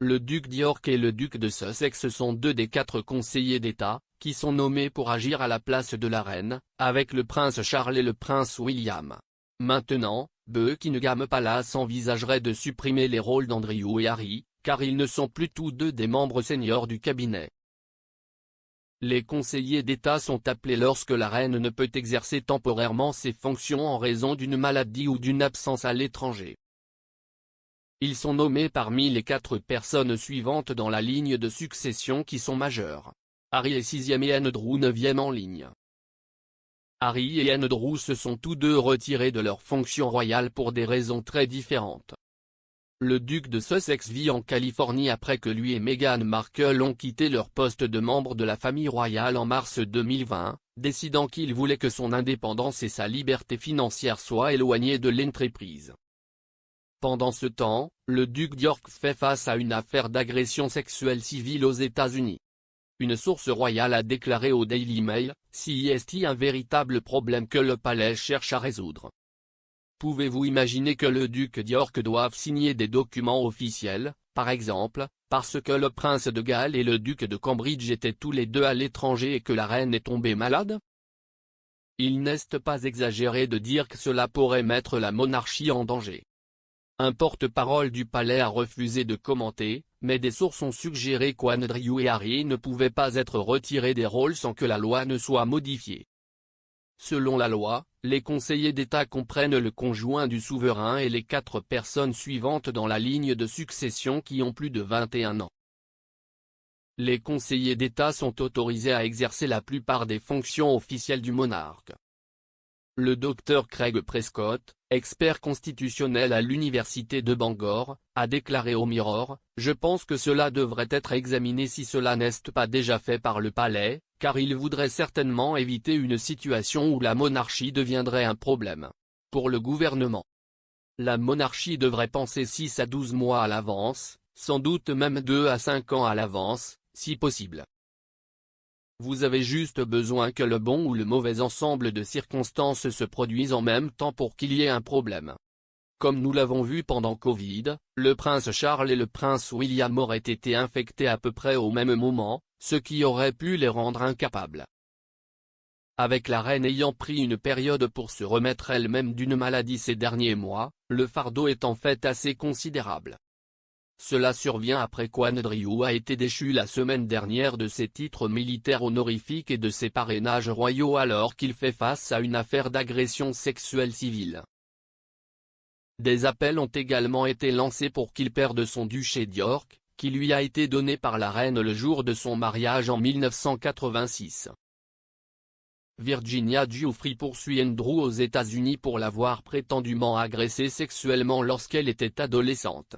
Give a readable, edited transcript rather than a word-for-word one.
Le duc d'York et le duc de Sussex sont deux des 4 conseillers d'État, qui sont nommés pour agir à la place de la reine, avec le prince Charles et le prince William. Maintenant, Buckingham Palace envisagerait de supprimer les rôles d'Andrew et Harry, car ils ne sont plus tous deux des membres seniors du cabinet. Les conseillers d'État sont appelés lorsque la reine ne peut exercer temporairement ses fonctions en raison d'une maladie ou d'une absence à l'étranger. Ils sont nommés parmi les 4 personnes suivantes dans la ligne de succession qui sont majeures. Harry est 6e et Andrew 9e en ligne. Harry et Andrew se sont tous deux retirés de leurs fonctions royales pour des raisons très différentes. Le duc de Sussex vit en Californie après que lui et Meghan Markle ont quitté leur poste de membre de la famille royale en mars 2020, décidant qu'il voulait que son indépendance et sa liberté financière soient éloignées de l'entreprise. Pendant ce temps, le duc d'York fait face à une affaire d'agression sexuelle civile aux États-Unis. Une source royale a déclaré au Daily Mail, c'est un véritable problème que le palais cherche à résoudre. Pouvez-vous imaginer que le duc d'York doive signer des documents officiels, par exemple, parce que le prince de Galles et le duc de Cambridge étaient tous les deux à l'étranger et que la reine est tombée malade? Il n'est pas exagéré de dire que cela pourrait mettre la monarchie en danger. Un porte-parole du palais a refusé de commenter, mais des sources ont suggéré qu'Andrew et Harry ne pouvaient pas être retirés des rôles sans que la loi ne soit modifiée. Selon la loi, les conseillers d'État comprennent le conjoint du souverain et les 4 personnes suivantes dans la ligne de succession qui ont plus de 21 ans. Les conseillers d'État sont autorisés à exercer la plupart des fonctions officielles du monarque. Le docteur Craig Prescott, expert constitutionnel à l'université de Bangor, a déclaré au Mirror, « Je pense que cela devrait être examiné si cela n'est pas déjà fait par le palais, car il voudrait certainement éviter une situation où la monarchie deviendrait un problème. Pour le gouvernement, la monarchie devrait penser 6 à 12 mois à l'avance, sans doute même 2 à 5 ans à l'avance, si possible. Vous avez juste besoin que le bon ou le mauvais ensemble de circonstances se produisent en même temps pour qu'il y ait un problème. Comme nous l'avons vu pendant Covid, le prince Charles et le prince William auraient été infectés à peu près au même moment, ce qui aurait pu les rendre incapables. Avec la reine ayant pris une période pour se remettre elle-même d'une maladie ces derniers mois, le fardeau est en fait assez considérable. Cela survient après qu'Andrew a été déchu la semaine dernière de ses titres militaires honorifiques et de ses parrainages royaux alors qu'il fait face à une affaire d'agression sexuelle civile. Des appels ont également été lancés pour qu'il perde son duché d'York, qui lui a été donné par la reine le jour de son mariage en 1986. Virginia Giuffre poursuit Andrew aux États-Unis pour l'avoir prétendument agressée sexuellement lorsqu'elle était adolescente.